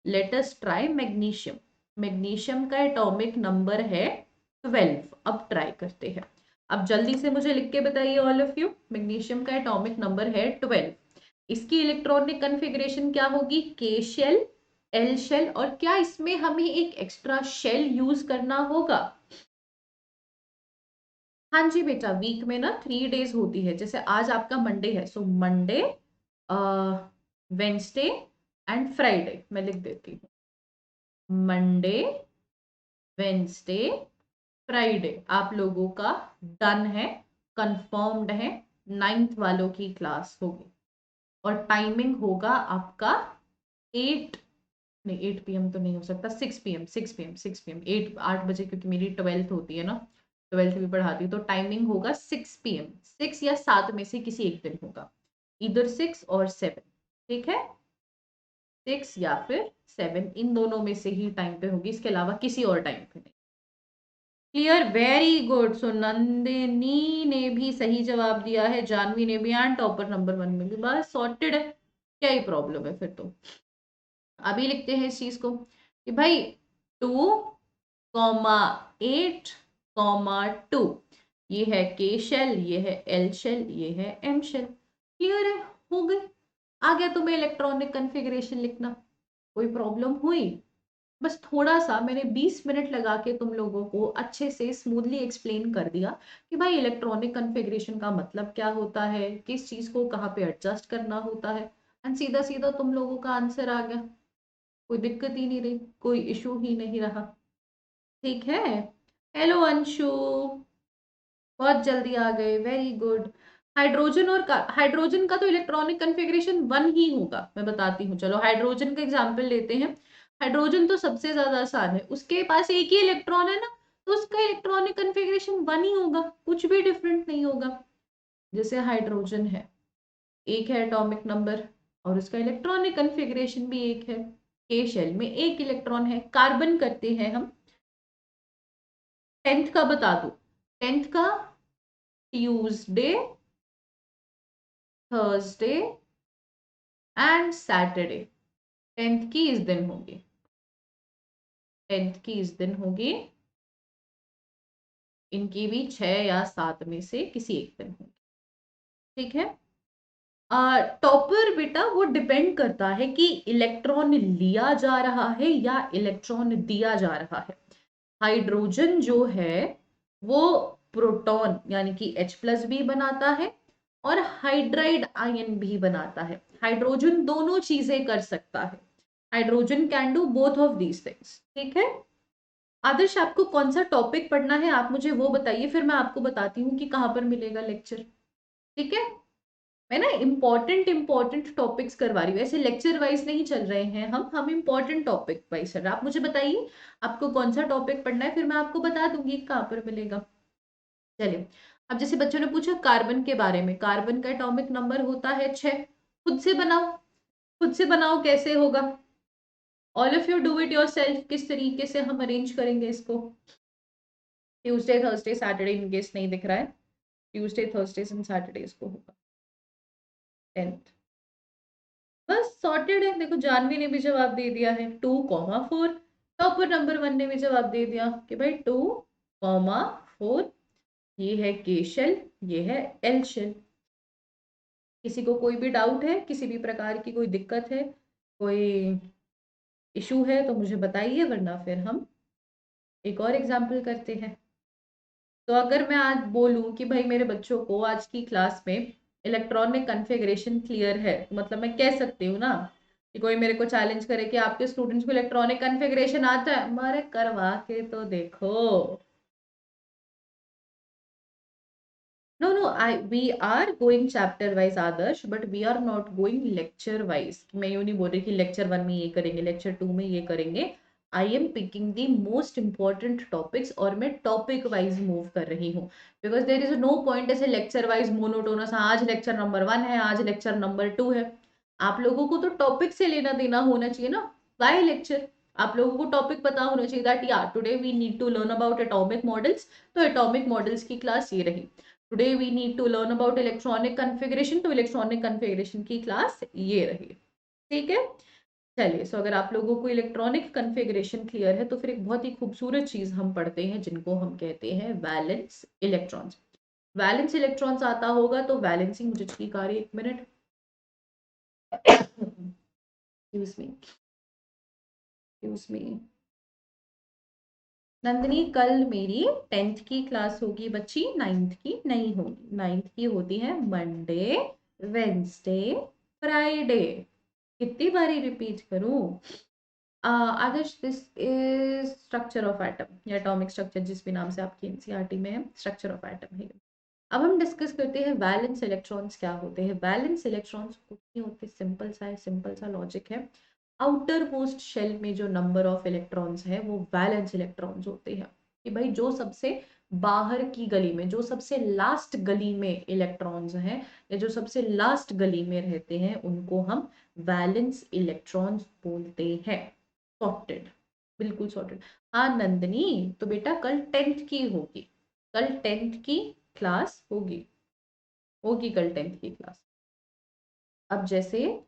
A: Let us try magnesium. Magnesium का एटॉमिक नंबर है 12। अब ट्राई करते हैं। अब जल्दी से मुझे लिख के बताइए ऑल ऑफ यू। मैग्नीशियम का एटॉमिक नंबर है 12। इसकी इलेक्ट्रॉनिक कन्फिग्रेशन क्या होगी? के शेल, एल शेल, और क्या इसमें हमें एक एक्स्ट्रा शेल यूज करना होगा? हाँ जी बेटा, वीक में ना 3 डेज होती है। जैसे आज आपका मंडे है, so Monday, Wednesday and Friday. मैं लिख देती हूँ, मंडे, वेंसडे, फ्राइडे आप लोगों का डन है, कंफर्म्ड है। 9th वालों की क्लास होगी और टाइमिंग होगा आपका 8, नहीं 8 PM तो नहीं हो सकता, 6 PM, 6 PM, 6 PM, 8 बजे, क्योंकि मेरी 12th होती है ना, 12th भी पढ़ाती हूँ, तो टाइमिंग होगा 6 PM। 6 या 7 में से किसी एक दिन होगा, इधर 6 और 7। ठीक है, 6 या फिर 7, इन दोनों में से ही टाइम पे होगी, इसके अलावा किसी और टाइम पे नहीं। Clear, very good. So Nandini ने भी सही जवाब दिया है, जानवी ने भी, एंड टॉपर नंबर 1 में भी। बस सॉर्टेड है, क्या ही प्रॉब्लम है फिर तो। अभी लिखते हैं इस चीज को कि भाई 2,8,2, ये है के शेल, ये है एल शेल, ये है एम शेल। क्लियर है, हो गई। आ गया तुम्हें इलेक्ट्रॉनिक कन्फिग्रेशन लिखना? कोई प्रॉब्लम हुई? बस थोड़ा सा मैंने 20 मिनट लगा के तुम लोगों को अच्छे से स्मूथली एक्सप्लेन कर दिया कि भाई इलेक्ट्रॉनिक कन्फिग्रेशन का मतलब क्या होता है, किस चीज को कहाँ पे एडजस्ट करना होता है, एंड सीधा सीधा तुम लोगों का आंसर आ गया। कोई दिक्कत ही नहीं रही, कोई इशू ही नहीं रहा। ठीक है। हेलो अंशु, बहुत जल्दी आ गए, वेरी गुड। हाइड्रोजन और हाइड्रोजन का तो इलेक्ट्रॉनिक कन्फिग्रेशन 1 ही होगा, मैं बताती हूँ। चलो हाइड्रोजन का एग्जांपल लेते हैं। हाइड्रोजन तो सबसे ज्यादा आसान है, उसके पास एक ही इलेक्ट्रॉन है ना, तो उसका इलेक्ट्रॉनिक कन्फिग्रेशन 1 ही होगा, कुछ भी डिफरेंट नहीं होगा। जैसे हाइड्रोजन है, एक है एटॉमिक नंबर, और उसका इलेक्ट्रॉनिक कन्फिग्रेशन भी एक है। के शेल में एक इलेक्ट्रॉन है। कार्बन करते हैं हम, 10th का बता दो। 10th का Tuesday, Thursday and Saturday. 10th की इस दिन होगी, 10th की इस दिन होगी। इनकी भी 6 या 7 में से किसी एक दिन होगी। ठीक है। टॉपर बेटा वो डिपेंड करता है कि इलेक्ट्रॉन लिया जा रहा है या इलेक्ट्रॉन दिया जा रहा है। हाइड्रोजन जो है वो प्रोटॉन यानी कि H+ भी बनाता है और हाइड्राइड आयन भी बनाता है। हाइड्रोजन दोनों चीजें कर सकता है। Hydrogen can do both of these things. ठीक है। आदर्श, आपको कौन सा टॉपिक पढ़ना है आप मुझे वो बताइए, फिर मैं आपको बताती हूँ कि कहाँ पर मिलेगा लेक्चर। ठीक है। मैं ना इम्पोर्टेंट टॉपिक्स करवा रही हूँ, ऐसे लेक्चर वाइज नहीं चल रहे हैं हम इम्पोर्टेंट टॉपिक वाइज सर। आप मुझे बताइए आपको कौन सा टॉपिक पढ़ना है, फिर मैं आपको बता दूंगी कहाँ पर मिलेगा। चलिए, अब जैसे बच्चों ने पूछा कार्बन के बारे में, कार्बन का एटॉमिक नंबर होता है 6। खुद से बनाओ, खुद से बनाओ, कैसे होगा? All of you do it your self. किस तरीके से हम अरेंज करेंगे इसको? Tuesday, Thursday, Saturday, in case नहीं दिख रहा है, ट्यूसडे, थर्सडे एंड सैटरडे इसको होगा 10th। बस सॉर्टेड है। देखो जानवी ने भी जवाब दे दिया है 2,4। टॉपर नंबर 1 ने भी जवाब दे दिया कि भाई 2,4। ये है के शेल, ये है एल शेल। किसी को कोई भी डाउट है, किसी भी प्रकार की कोई दिक्कत है, कोई इशू है तो मुझे बताइए, वरना फिर हम एक और एग्जाम्पल करते हैं। तो अगर मैं आज बोलूं कि भाई मेरे बच्चों को आज की क्लास में इलेक्ट्रॉनिक कन्फिग्रेशन क्लियर है, तो मतलब मैं कह सकती हूँ ना कि कोई मेरे को चैलेंज करे कि आपके स्टूडेंट्स को इलेक्ट्रॉनिक कन्फिग्रेशन आता है, मारे करवा के तो देखो। No, no, we are going chapter wise Adarsh, but we are not going lecture wise। मैं यूं नहीं बोल रही कि lecture 1 में ये करेंगे, lecture 2 में ये करेंगे। I am picking the most important topics और मैं topic wise move कर रही हूँ, because there is no point ऐसे lecture wise monotonous, आज lecture number 1 है, आज lecture number 2 है। आप लोगों को तो टॉपिक से लेना देना होना चाहिए ना, वाई लेक्चर? आप लोगों को टॉपिक पता होना चाहिए दैट या today we need to learn about atomic models, तो एटॉमिक मॉडल्स की क्लास ये रही। Today we need to learn about electronic configuration, तो इलेक्ट्रॉनिक कन्फिगरेशन की क्लास ये रही, ठीक है। चलिए, सो अगर आप लोगों को इलेक्ट्रॉनिक कन्फिगरेशन क्लियर है तो फिर एक बहुत ही खूबसूरत चीज हम पढ़ते हैं जिनको हम कहते हैं वैलेंस इलेक्ट्रॉन्स। वैलेंस इलेक्ट्रॉन्स आता होगा तो वैलेंसी, मुझे ठीक आ रही है, एक minute, excuse me, excuse me. Nandini, कल मेरी 10th की क्लास होगी बच्ची, 9th की नहीं होगी। 9th की होती है मंडे, वेंसडे, फ्राइडे। कितनी बारी रिपीट करूं? Adarsh, this is structure of atom या एटॉमिक स्ट्रक्चर, जिस भी नाम से आपकी एनसीईआरटी में है, स्ट्रक्चर ऑफ एटम है। अब हम डिस्कस करते हैं वैलेंस इलेक्ट्रॉन्स क्या होते हैं। वैलेंस इलेक्ट्रॉन्स कुछ नहीं होते, सिंपल सा है, सिंपल सा लॉजिक है। आउटर मोस्ट शेल में जो नंबर ऑफ इलेक्ट्रॉन्स है वो वैलेंस इलेक्ट्रॉन्स होते हैं। कि भाई जो सबसे बाहर की गली में, जो सबसे लास्ट गली में इलेक्ट्रॉन्स हैं या जो सबसे लास्ट गली में रहते हैं, उनको हम वैलेंस इलेक्ट्रॉन्स बोलते हैं। सॉर्टेड, बिल्कुल सॉर्टेड। हाँ नंदनी, तो बेटा कल 10th की होगी, कल 10th की क्लास होगी, होगी कल 10th की क्लास। अब जैसे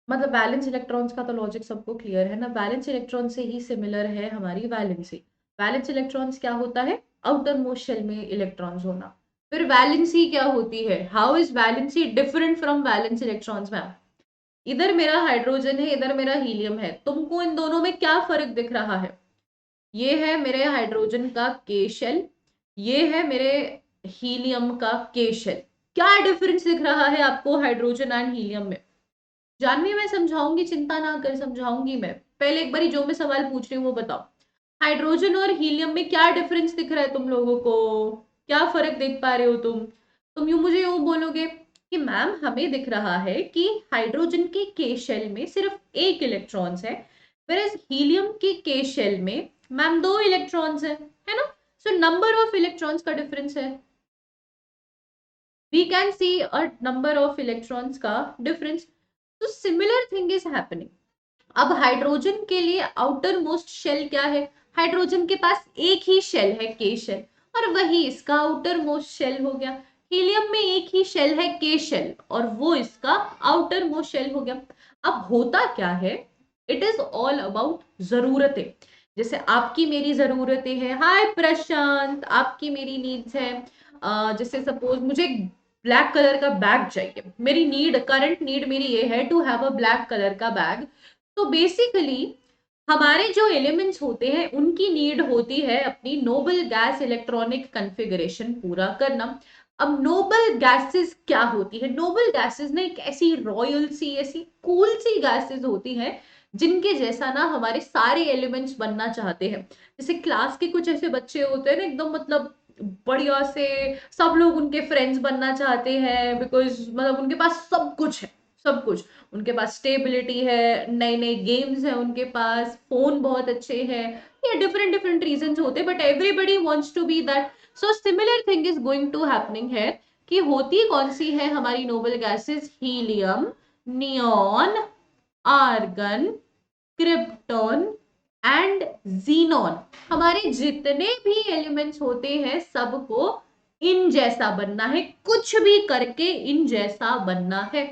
A: मतलब वैलेंस इलेक्ट्रॉन्स का तो लॉजिक सबको क्लियर है ना। वैलेंस इलेक्ट्रॉन से ही सिमिलर है हमारी वैलेंसी। वैलेंस इलेक्ट्रॉन्स क्या होता है? आउटर मोस्ट शेल में इलेक्ट्रॉन्स होना। फिर वैलेंसी क्या होती है? How is valency different from valence electrons ma'am? इधर मेरा हाइड्रोजन है, इधर मेरा हीलियम है, तुमको इन दोनों में क्या फर्क दिख रहा है? ये है मेरे हाइड्रोजन का के शेल, ये है मेरे हीलियम का के शेल। क्या डिफरेंस दिख रहा है आपको हाइड्रोजन एंड हीलियम में? जानवी मैं समझाऊंगी, चिंता ना कर, समझाऊंगी मैं। पहले एक बारी जो मैं सवाल पूछ रही हूँ वो बताओ, हाइड्रोजन और हीलियम में क्या डिफरेंस दिख रहा है तुम लोगों को? क्या फर्क देख पा रहे हो तुम यूं मुझे यूं बोलोगे कि मैम हमें दिख रहा है कि हाइड्रोजन के के शेल में सिर्फ एक इलेक्ट्रॉन्स है, whereas हीलियम के के शेल में मैम दो इलेक्ट्रॉन्स है ना? सो नंबर ऑफ इलेक्ट्रॉन्स का डिफरेंस है। We can see a number of electrons का डिफरेंस। तो सिमिलर थिंग इज हैपनिंग। अब हाइड्रोजन के लिए आउटर मोस्ट शेल क्या है? हाइड्रोजन के पास एक ही शेल है, के शेल, और वही इसका आउटर मोस्ट शेल हो गया। हीलियम में एक ही शेल है, के शेल, और वो इसका आउटर मोस्ट शेल हो गया। अब होता क्या है? इट इज ऑल अबाउट जरूरतें। जैसे आपकी मेरी जरूरतें हैं, हाय प्रशांत, आपकी मेरी नीड्स है। जैसे सपोज मुझे ब्लैक कलर का बैग चाहिए, मेरी नीड, करंट नीड मेरी ये है to have a black colour का बैग। तो बेसिकली हमारे जो एलिमेंट्स होते हैं उनकी नीड होती है अपनी नोबल गैस इलेक्ट्रॉनिक कन्फिगरेशन पूरा करना। अब नोबल गैसेस क्या होती है? नोबल गैसेस ना एक ऐसी रॉयल सी, ऐसी कूल सी गैसेस होती हैं जिनके जैसा ना हमारे सारे एलिमेंट्स बनना चाहते हैं। जैसे क्लास के कुछ ऐसे बच्चे होते हैं ना, एकदम मतलब बढ़िया से, सब लोग उनके फ्रेंड्स बनना चाहते हैं बिकॉज मतलब उनके पास सब कुछ है, सब कुछ। उनके पास स्टेबिलिटी है, नए नए गेम्स है, उनके पास फोन बहुत अच्छे हैं, या डिफरेंट डिफरेंट रीजंस होते हैं, but everybody wants to be that. So similar thing is going to happening है कि होती कौन सी है हमारी noble gases? Helium, neon, argon, krypton and xenon. हमारे जितने भी एलिमेंट्स होते हैं सबको इन जैसा बनना है, कुछ भी करके इन जैसा बनना है।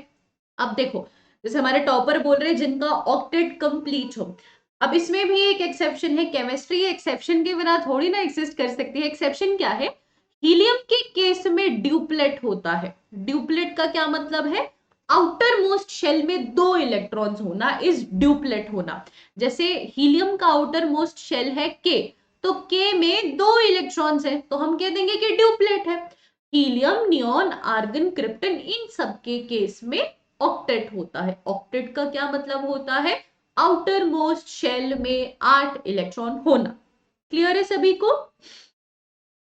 A: अब देखो, जैसे हमारे टॉपर बोल रहे हैं जिनका ऑक्टेट कंप्लीट हो। अब इसमें भी एक एक्सेप्शन है, केमिस्ट्री एक्सेप्शन के बिना थोड़ी ना एग्जिस्ट कर सकती है। एक्सेप्शन क्या है? हीलियम के केस में ड्यूप्लेट होता है। ड्यूप्लेट का क्या मतलब है? आउटर मोस्ट शेल में दो इलेक्ट्रॉन्स होना इज ड्यूप्लेट होना। जैसे हीलियम का आउटर मोस्ट शेल है के, तो के में दो इलेक्ट्रॉन्स है तो हम कह देंगे कि ड्यूप्लेट है। हीलियम, नियॉन, आर्गन, क्रिप्टन, इन सब के केस में ऑक्टेट होता है। ऑक्टेट का क्या मतलब होता है? आउटर मोस्ट शेल में 8 इलेक्ट्रॉन होना। क्लियर है सभी को?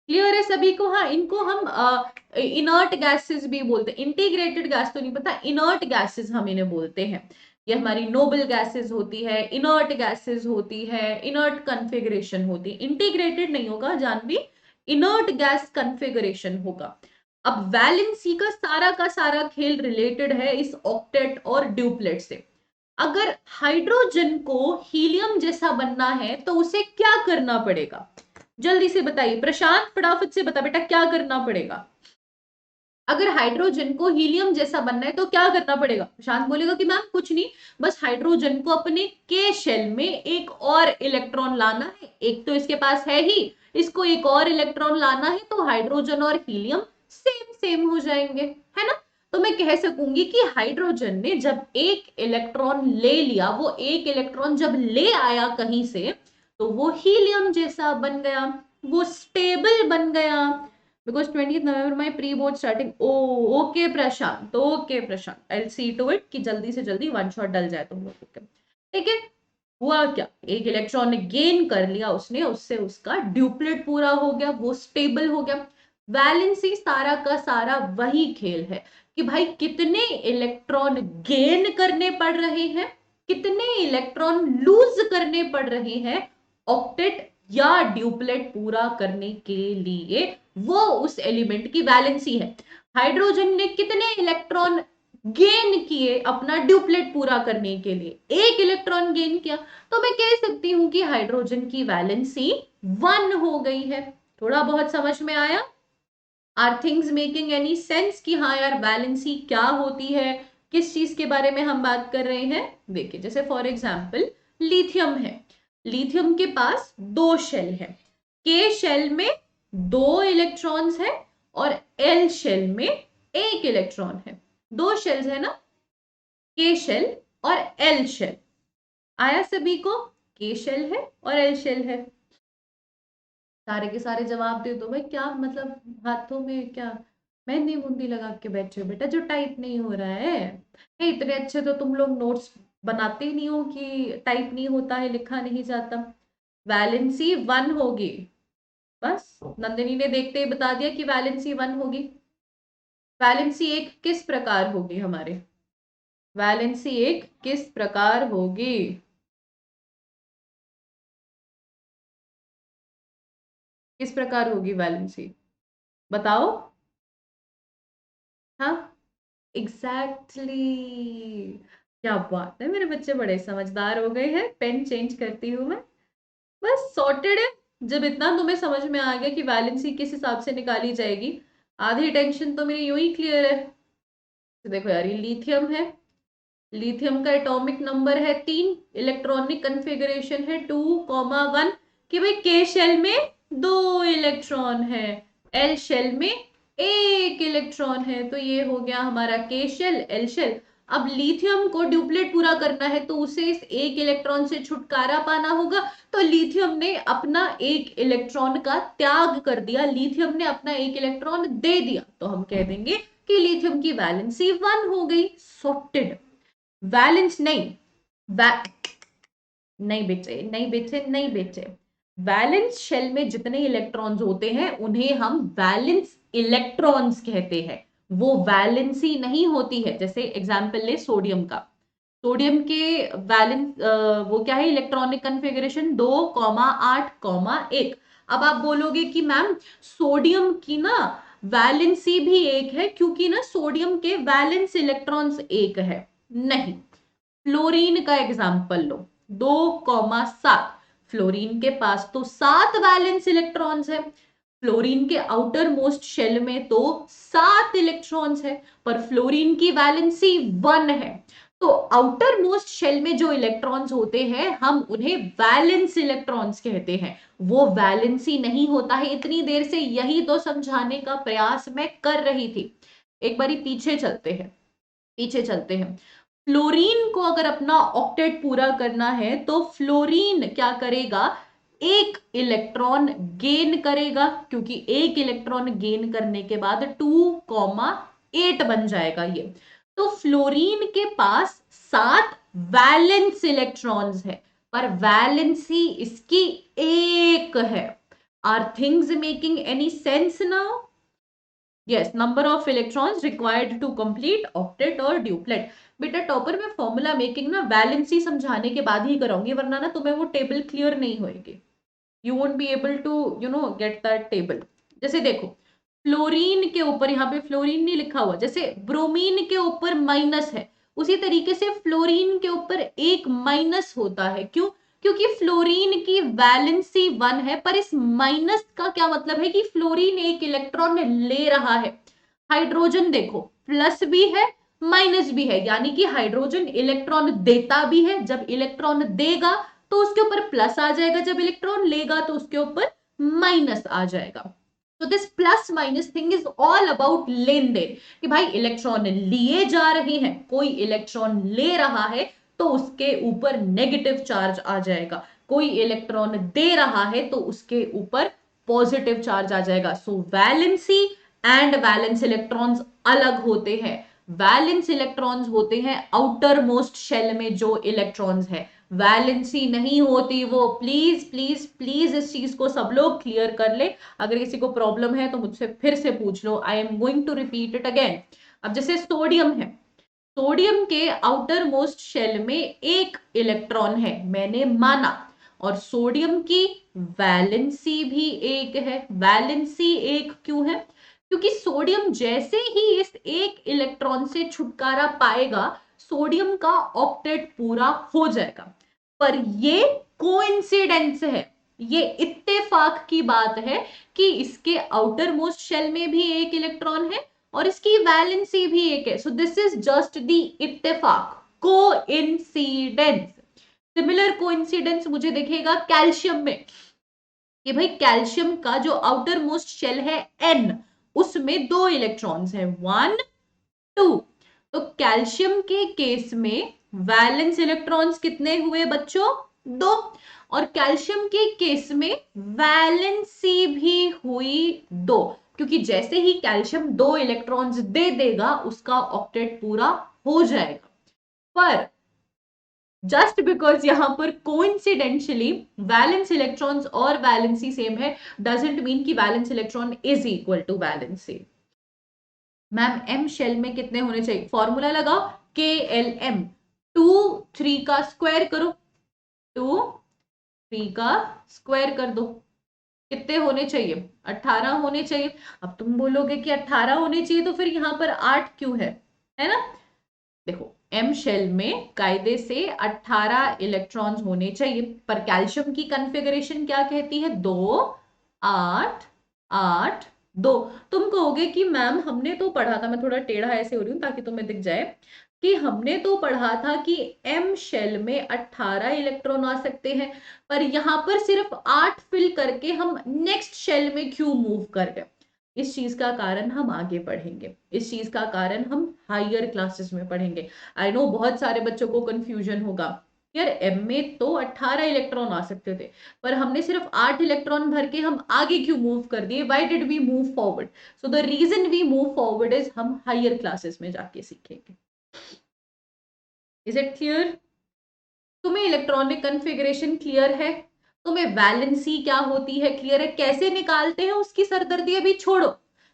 A: क्लियर है सभी को? हाँ, इनको हम इनर्ट गैसेस भी बोलते हैं। इंटीग्रेटेड गैस तो नहीं पता, इनर्ट गैसेस हम इन्हें बोलते हैं। ये हमारी नोबल गैसेस होती है, इनर्ट गैसेस होती है, इनर्ट कन्फिगरेशन होती है। इंटीग्रेटेड नहीं होगा जानवी, इनर्ट गैस कन्फिगरेशन होगा। अब वैलेंसी का सारा खेल रिलेटेड है इस ऑक्टेट और ड्यूप्लेट से। अगर हाइड्रोजन को हीलियम जैसा बनना है तो उसे क्या करना पड़ेगा? जल्दी से बताइए प्रशांत, फटाफट से बता बेटा, क्या करना पड़ेगा? अगर हाइड्रोजन को हीलियम जैसा बनना है तो क्या करना पड़ेगा? प्रशांत बोलेगा कि मैम कुछ नहीं, बस हाइड्रोजन को अपने के शेल में एक और इलेक्ट्रॉन लाना है, एक तो इसके पास है ही, इसको एक और इलेक्ट्रॉन लाना है, तो हाइड्रोजन और हीलियम सेम सेम हो जाएंगे, है ना? तो मैं कह सकूंगी कि हाइड्रोजन ने जब एक इलेक्ट्रॉन ले लिया, वो एक इलेक्ट्रॉन जब ले आया कहीं से, तो वो हीलियम जैसा बन गया, वो स्टेबल बन गया। Because 20th November my pre board starting. Oh okay Prashant, okay Prashant, I see to it कि जल्दी से जल्दी वन शॉट डल जाए तुम लोगों के। ठीक है, हुआ क्या, एक इलेक्ट्रॉन ने गेन कर लिया उसने, उससे उसका ड्यूप्लेट पूरा हो गया, वो स्टेबल हो गया। वैलेंसी सारा का सारा वही खेल है कि भाई कितने इलेक्ट्रॉन गेन करने पड़ रहे हैं, कितने इलेक्ट्रॉन लूज करने पड़ रहे हैं ऑक्टेट या ड्यूप्लेट पूरा करने के लिए, वो उस एलिमेंट की वैलेंसी है। हाइड्रोजन ने कितने इलेक्ट्रॉन गेन किए अपना ड्यूप्लेट पूरा करने के लिए? एक इलेक्ट्रॉन गेन किया, तो मैं कह सकती हूं कि हाइड्रोजन की वैलेंसी 1 हो गई है। थोड़ा बहुत समझ में आया? Are things making any sense कि हाँ यार वैलेंसी क्या होती है, किस चीज के बारे में हम बात कर रहे हैं? देखिए, जैसे फॉर एग्जाम्पल लिथियम है, लिथियम के पास दो शेल है, के शेल में दो इलेक्ट्रॉन्स है और एल शेल में एक इलेक्ट्रॉन है। दो शेल्स है ना, के शेल और एल शेल। आया सभी को? के शेल है और एल शेल है। सारे के सारे जवाब दे दो भाई, क्या मतलब हाथों में क्या मेहंदी मुंदी लगा के बैठे हो बेटा जो टाइप नहीं हो रहा है? इतने अच्छे तो तुम लोग नोट्स बनाते ही नहीं हो कि टाइप नहीं होता है, लिखा नहीं जाता। वैलेंसी 1 होगी, बस नंदिनी ने देखते ही बता दिया कि वैलेंसी 1 होगी। वैलेंसी एक किस प्रकार होगी हमारे? वैलेंसी एक किस प्रकार होगी? किस प्रकार होगी वैलेंसी, बताओ। हाँ, एग्जैक्टली exactly. क्या बात है, मेरे बच्चे बड़े समझदार हो गए हैं, पेन चेंज करती हूँ मैं। बस सॉर्टेड है। जब इतना तुम्हें समझ में आ गया कि वैलेंसी किस हिसाब से निकाली जाएगी, आधी टेंशन तो मेरी यूं ही क्लियर है। तो देखो यार, ये लिथियम है, लिथियम का एटॉमिक नंबर है 3, इलेक्ट्रॉनिक कन्फिगरेशन है 2,1, कि भाई के शेल में दो इलेक्ट्रॉन है, एल शेल में एक इलेक्ट्रॉन है, तो ये हो गया हमारा के शेल एल शेल। अब लिथियम को ड्यूप्लेट पूरा करना है तो उसे इस एक इलेक्ट्रॉन से छुटकारा पाना होगा, तो लिथियम ने अपना एक इलेक्ट्रॉन का त्याग कर दिया, लिथियम ने अपना एक इलेक्ट्रॉन दे दिया, तो हम कह देंगे कि लिथियम की वैलेंसी 1 हो गई। सॉर्टेड। वैलेंस नहीं, वै नहीं बेटे, नहीं बेटे, नहीं बेटे, वैलेंस शेल में जितने इलेक्ट्रॉन्स होते हैं उन्हें हम वैलेंस इलेक्ट्रॉन्स कहते हैं, वो वैलेंसी नहीं होती है। जैसे एग्जांपल ले सोडियम का, सोडियम के वैलेंस वो क्या है, इलेक्ट्रॉनिक कन्फिगरेशन 2,8,1। अब आप बोलोगे कि मैम सोडियम की ना वैलेंसी भी एक है क्योंकि ना सोडियम के वैलेंस इलेक्ट्रॉन्स एक है। नहीं, फ्लोरीन का एग्जाम्पल लो, 2,7, फ्लोरीन के पास तो 7 वैलेंस इलेक्ट्रॉन्स है, फ्लोरीन के आउटर मोस्ट शेल में तो 7 इलेक्ट्रॉन्स है, पर फ्लोरीन की वैलेंसी 1 है। तो आउटर मोस्ट शेल में जो इलेक्ट्रॉन्स होते हैं हम उन्हें वैलेंस इलेक्ट्रॉन्स कहते हैं, वो वैलेंसी नहीं होता है। इतनी देर से यही तो समझाने का प्रयास मैं कर रही थी। एक बारी पीछे चलते हैं, पीछे चलते हैं। फ्लोरीन को अगर अपना ऑक्टेट पूरा करना है तो फ्लोरीन क्या करेगा, एक इलेक्ट्रॉन गेन करेगा, क्योंकि एक इलेक्ट्रॉन गेन करने के बाद 2,8 बन जाएगा ये। तो फ्लोरीन के पास 7 वैलेंस इलेक्ट्रॉन्स है, पर वैलेंसी इसकी एक है। Are things making any sense now? Yes, number of electrons required to complete octet और ड्यूप्लेट। बेटा टॉपर में फॉर्मूला मेकिंग ना वैलेंसी समझाने के बाद ही कराऊंगी, वरना ना तुम्हें वो टेबल क्लियर नहीं होएगी, you won't be able to get that table. जैसे देखो, फ्लोरीन के ऊपर यहाँ पे फ्लोरीन नहीं लिखा हुआ, जैसे ब्रोमीन के ऊपर माइनस है, उसी तरीके से फ्लोरीन के ऊपर एक माइनस होता है। क्यों? क्योंकि फ्लोरीन की वैलेंसी 1 है, पर इस माइनस का क्या मतलब है कि फ्लोरीन एक इलेक्ट्रॉन ले रहा है। हाइड्रोजन देखो प्लस भी है माइनस भी है, यानी कि हाइड्रोजन इलेक्ट्रॉन देता भी है, जब इलेक्ट्रॉन देगा तो उसके ऊपर प्लस आ जाएगा, जब इलेक्ट्रॉन लेगा तो उसके ऊपर माइनस आ जाएगा। तो this plus minus thing is all about लेन देन, कि भाई इलेक्ट्रॉन लिए जा रहे हैं, कोई इलेक्ट्रॉन ले रहा है तो उसके ऊपर नेगेटिव चार्ज आ जाएगा, कोई इलेक्ट्रॉन दे रहा है तो उसके ऊपर पॉजिटिव चार्ज आ जाएगा। सो वैलेंसी एंड वैलेंस इलेक्ट्रॉन्स अलग होते हैं। वैलेंस इलेक्ट्रॉन्स होते हैं आउटर मोस्ट शेल में जो इलेक्ट्रॉन्स है, वैलेंसी नहीं होती वो। प्लीज प्लीज प्लीज इस चीज को सब लोग क्लियर कर ले। अगर किसी को प्रॉब्लम है तो मुझसे फिर से पूछ लो, I am going to repeat it again. अब जैसे सोडियम है, सोडियम के आउटर मोस्ट शेल में एक इलेक्ट्रॉन है, मैंने माना, और सोडियम की वैलेंसी भी एक है। वैलेंसी एक क्यों है? क्योंकि सोडियम जैसे ही इस एक इलेक्ट्रॉन से छुटकारा पाएगा, सोडियम का ऑक्टेट पूरा हो जाएगा। पर ये कोइंसिडेंस है, ये इत्तेफाक की बात है कि इसके आउटर मोस्ट शेल में भी एक इलेक्ट्रॉन है और इसकी वैलेंसी भी एक है। So this is just the इत्तेफाक, कोइंसिडेंस। सिमिलर कोइंसिडेंस मुझे दिखेगा कैल्शियम में, कि भाई कैल्शियम का जो आउटर मोस्ट शेल है एन, उसमें दो इलेक्ट्रॉन्स हैं, 1 2। तो कैल्शियम के केस में वैलेंस इलेक्ट्रॉन्स कितने हुए बच्चों? 2। और कैल्शियम के केस में वैलेंसी भी हुई 2, क्योंकि जैसे ही कैल्शियम 2 इलेक्ट्रॉन्स दे देगा उसका ऑक्टेट पूरा हो जाएगा। पर जस्ट बिकॉज यहां पर कोइंसिडेंशियली वैलेंस इलेक्ट्रॉन्स और वैलेंसी सेम है, डजेंट मीन कि valence electron is equal to valency. Ma'am M shell में कितने होने चाहिए? फॉर्मूला लगाओ, के एल एम, 2 3 का स्क्वायर करो, 2 3 का स्क्वायर कर दो, कितने होने चाहिए? 18 होने चाहिए। अब तुम बोलोगे कि 18 होने चाहिए तो फिर यहां पर 8 क्यों है ना? देखो एम शेल में कायदे से 18 इलेक्ट्रॉन्स होने चाहिए, पर कैल्शियम की कॉन्फ़िगरेशन क्या कहती है? 2 8 8 2। तुम कहोगे कि मैम हमने तो पढ़ा था, मैं थोड़ा टेढ़ा ऐसे हो रही हूँ ताकि तुम्हें दिख जाए, कि हमने तो पढ़ा था कि एम शेल में 18 इलेक्ट्रॉन आ सकते हैं, पर यहां पर सिर्फ 8 फिल करके हम नेक्स्ट शेल में क्यों मूव कर गए? इस चीज का कारण हम आगे पढ़ेंगे, इस चीज का कारण हम हायर क्लासेस में पढ़ेंगे। आई नो बहुत सारे बच्चों को कंफ्यूजन होगा, यार एम में तो 18 इलेक्ट्रॉन आ सकते थे, पर हमने सिर्फ 8 इलेक्ट्रॉन भर के हम आगे क्यों मूव कर दिए? Why did we move forward? So the reason we move forward is हम हायर क्लासेस में जाके सीखेंगे। Is it clear? तुम्हें इलेक्ट्रॉनिक कन्फिग्रेशन क्लियर है? तुम्हें वैलेंसी क्या होती है क्लियर है? कैसे निकालते हैं उसकी सरदर्दी अभी छोड़ो,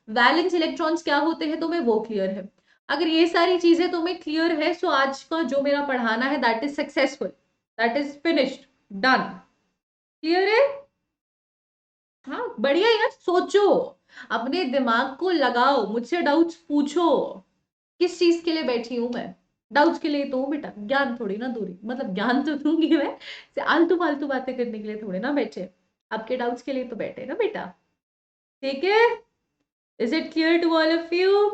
A: वैलेंस इलेक्ट्रॉन्स क्या होते हैं तुम्हें वो क्लियर है। अगर ये सारी चीजें तुम्हें क्लियर है, सो आज का जो मेरा पढ़ाना है that is successful, that is finished, done. Clear है? हाँ बढ़िया यार, सोचो, अपने दिमाग को लगाओ, मुझसे डाउट्स पूछो। किस चीज के लिए बैठी हूं मैं? डाउट्स के लिए तो हूँ बेटा, ज्ञान थोड़ी ना दूरी, मतलब ज्ञान तो दूंगी मैं, से आलतू फालतू बातें करने के लिए थोड़े ना बैठे, आपके डाउट्स के लिए तो बैठे ना बेटा। ठीक है? Is it clear to all of you?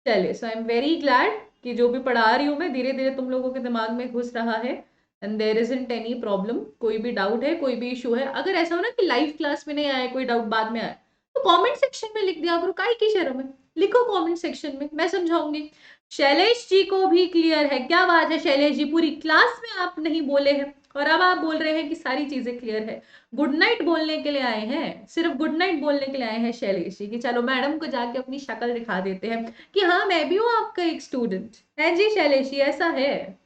A: चलिए, so I am very glad कि जो भी पढ़ा रही हूँ मैं धीरे धीरे तुम लोगों के दिमाग में घुस रहा है, and there isn't any problem. कोई भी डाउट है, कोई भी इशू है, अगर ऐसा हो ना कि लाइव क्लास में नहीं आया, कोई डाउट बाद में आया, तो कमेंट सेक्शन में लिख दिया करो, काय की शर्म है, लिखो कमेंट सेक्शन में, मैं समझाऊंगी। शैलेश जी को भी क्लियर है? क्या बात है शैलेश जी, पूरी क्लास में आप नहीं बोले हैं और अब आप बोल रहे हैं कि सारी चीजें क्लियर है। गुड नाइट बोलने के लिए आए हैं, सिर्फ गुड नाइट बोलने के लिए आए हैं शैलेश जी, कि चलो मैडम को जाके अपनी शक्ल दिखा देते हैं कि हाँ मैं भी हूँ आपका एक स्टूडेंट। है जी शैलेश जी, ऐसा है।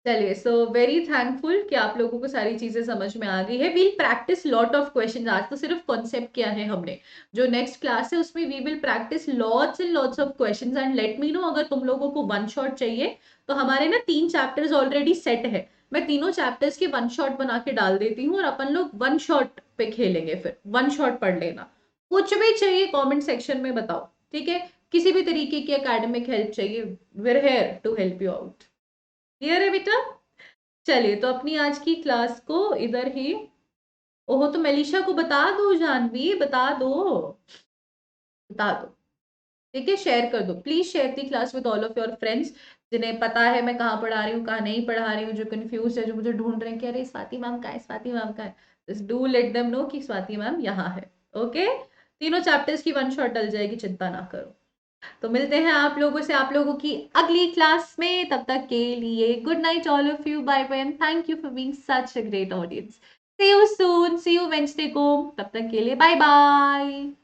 A: चलिए, सो वेरी थैंकफुल कि आप लोगों को सारी चीजें समझ में आ गई है। We'll practice lot of questions, आज तो सिर्फ कॉन्सेप्ट किया है हमने, जो नेक्स्ट क्लास है उसमें we will practice lots and lots of questions, and let me know अगर तुम लोगों को वन शॉट चाहिए तो हमारे ना 3 चैप्टर्स ऑलरेडी सेट है, मैं तीनों चैप्टर्स के वन शॉट बना के डाल देती हूँ और अपन लोग वन शॉट पे खेलेंगे, फिर वन शॉट पढ़ लेना। कुछ भी चाहिए कॉमेंट सेक्शन में बताओ, ठीक है? किसी भी तरीके की एकेडमिक हेल्प चाहिए, we're here to help you out. Clear है बेटा? चलिए, तो अपनी आज की क्लास को इधर ही, ओहो तो मेलिशा को बता दो, जानवी बता दो, बता दो। ठीक है, शेयर कर दो please, share the class with all of your friends, जिन्हें पता है मैं कहाँ पढ़ा रही हूँ, कहाँ नहीं पढ़ा रही हूँ, जो कंफ्यूज है, जो मुझे ढूंढ रहे हैं कि अरे स्वाति मैम का है, स्वाति मैम का है, just do let them know कि स्वाति मैम यहाँ है। ओके, तीनों चैप्टर्स की वन शॉट डल जाएगी, चिंता ना करो। तो मिलते हैं आप लोगों से, आप लोगों की अगली क्लास में, तब तक के लिए good night all of you, bye bye and thank you for being such a great audience. See you soon, see you Wednesday को, तब तक के लिए बाय बाय।